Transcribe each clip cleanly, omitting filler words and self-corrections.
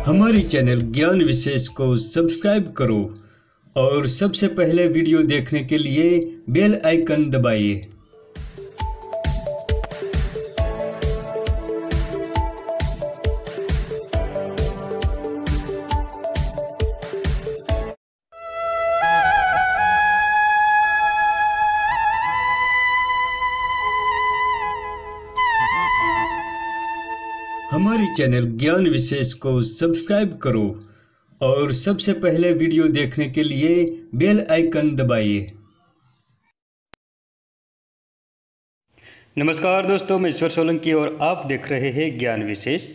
हमारे चैनल ज्ञान विशेष को सब्सक्राइब करो और सबसे पहले वीडियो देखने के लिए बेल आइकन दबाइए। हमारे चैनल ज्ञान विशेष को सब्सक्राइब करो और सबसे पहले वीडियो देखने के लिए बेल आइकन दबाइए। नमस्कार दोस्तों, मैं ईश्वर सोलंकी और आप देख रहे हैं ज्ञान विशेष।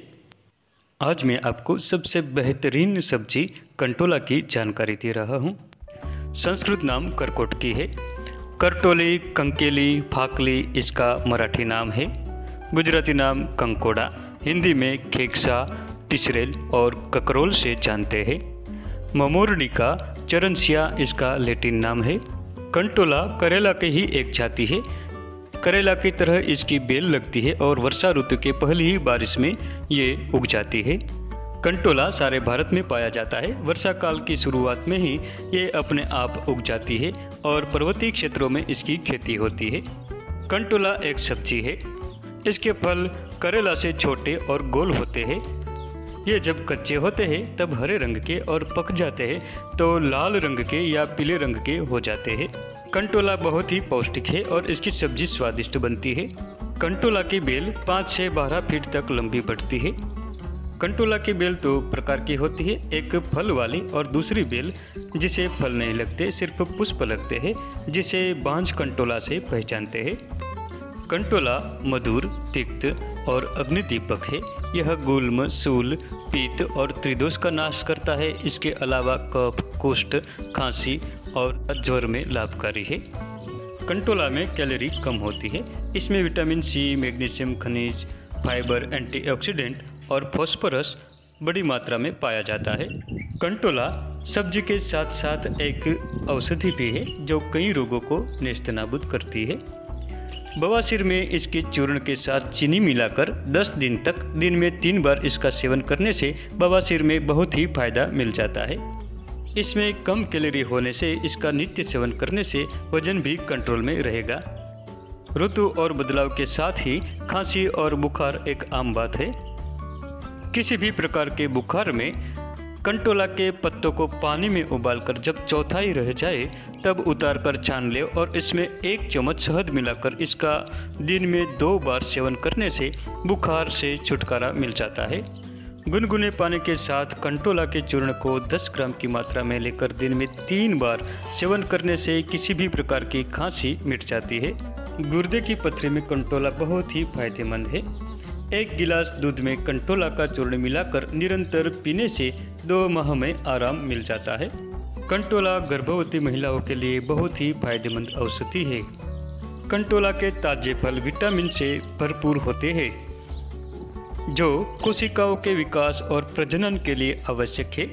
आज मैं आपको सबसे बेहतरीन सब्जी कंटोला की जानकारी दे रहा हूँ। संस्कृत नाम करकोटकी है। करटोली, कंकेली, फाकली इसका मराठी नाम है। गुजराती नाम कंकोड़ा, हिंदी में खेक्सा, टिचरेल और ककरोल से जानते हैं। ममोरनिका चरनसिया इसका लैटिन नाम है। कंटोला करेला की ही एक जाति है। करेला की तरह इसकी बेल लगती है और वर्षा ऋतु के पहली ही बारिश में ये उग जाती है। कंटोला सारे भारत में पाया जाता है। वर्षा काल की शुरुआत में ही ये अपने आप उग जाती है और पर्वतीय क्षेत्रों में इसकी खेती होती है। कंटोला एक सब्जी है। इसके फल करेला से छोटे और गोल होते हैं। ये जब कच्चे होते हैं तब हरे रंग के और पक जाते हैं तो लाल रंग के या पीले रंग के हो जाते हैं। कंटोला बहुत ही पौष्टिक है और इसकी सब्जी स्वादिष्ट बनती है। कंटोला की बेल 5 से 12 फीट तक लंबी बढ़ती है। कंटोला की बेल 2 प्रकार की होती है, एक फल वाली और दूसरी बेल जिसे फल नहीं लगते, सिर्फ पुष्प लगते हैं, जिसे बांझ कंटोला से पहचानते हैं। कंटोला मधुर, तिक्त और अग्निदीपक है। यह गुल्म, शूल, पित्त और त्रिदोष का नाश करता है। इसके अलावा कफ, कुष्ठ, खांसी और ज्वर में लाभकारी है। कंटोला में कैलोरी कम होती है। इसमें विटामिन सी, मैग्नीशियम खनिज, फाइबर, एंटीऑक्सीडेंट और फास्फोरस बड़ी मात्रा में पाया जाता है। कंटोला सब्जी के साथ साथ एक औषधि भी है जो कई रोगों को नेस्तनाबूद करती है। बवासीर में इसके चूर्ण के साथ चीनी मिलाकर 10 दिन तक दिन में 3 बार इसका सेवन करने से बवासीर में बहुत ही फायदा मिल जाता है। इसमें कम कैलोरी होने से इसका नित्य सेवन करने से वजन भी कंट्रोल में रहेगा। ऋतु और बदलाव के साथ ही खांसी और बुखार एक आम बात है। किसी भी प्रकार के बुखार में कंटोला के पत्तों को पानी में उबालकर जब चौथाई रह जाए तब उतारकर छान ले और इसमें 1 चम्मच शहद मिलाकर इसका दिन में 2 बार सेवन करने से बुखार से छुटकारा मिल जाता है। गुनगुने पानी के साथ कंटोला के चूर्ण को 10 ग्राम की मात्रा में लेकर दिन में 3 बार सेवन करने से किसी भी प्रकार की खांसी मिट जाती है। गुर्दे की पथरी में कंटोला बहुत ही फायदेमंद है। 1 गिलास दूध में कंटोला का चूर्ण मिलाकर निरंतर पीने से 2 माह में आराम मिल जाता है। कंटोला गर्भवती महिलाओं के लिए बहुत ही फायदेमंद औषधि है। कंटोला के ताजे फल विटामिन से भरपूर होते हैं जो कोशिकाओं के विकास और प्रजनन के लिए आवश्यक है।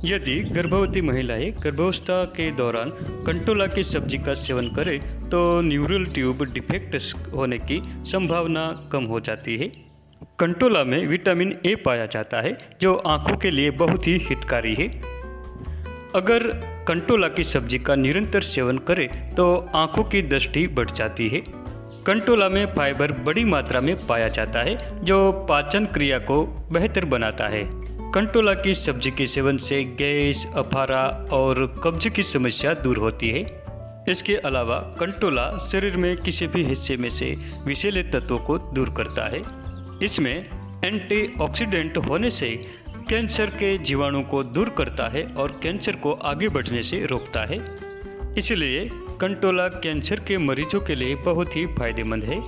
यदि गर्भवती महिलाएं गर्भावस्था के दौरान कंटोला की सब्जी का सेवन करें तो न्यूरल ट्यूब डिफेक्ट्स होने की संभावना कम हो जाती है। कंटोला में विटामिन ए पाया जाता है जो आंखों के लिए बहुत ही हितकारी है। अगर कंटोला की सब्जी का निरंतर सेवन करें तो आंखों की दृष्टि बढ़ जाती है। कंटोला में फाइबर बड़ी मात्रा में पाया जाता है जो पाचन क्रिया को बेहतर बनाता है। कंटोला की सब्जी के सेवन से गैस, अफारा और कब्ज की समस्या दूर होती है। इसके अलावा कंटोला शरीर में किसी भी हिस्से में से विषैले तत्वों को दूर करता है। इसमें एंटीऑक्सीडेंट होने से कैंसर के जीवाणु को दूर करता है और कैंसर को आगे बढ़ने से रोकता है। इसलिए कंटोला कैंसर के मरीजों के लिए बहुत ही फायदेमंद है।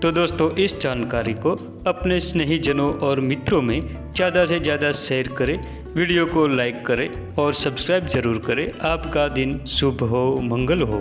तो दोस्तों, इस जानकारी को अपने स्नेहीजनों और मित्रों में ज़्यादा से ज़्यादा शेयर करें, वीडियो को लाइक करें और सब्सक्राइब जरूर करें। आपका दिन शुभ हो, मंगल हो।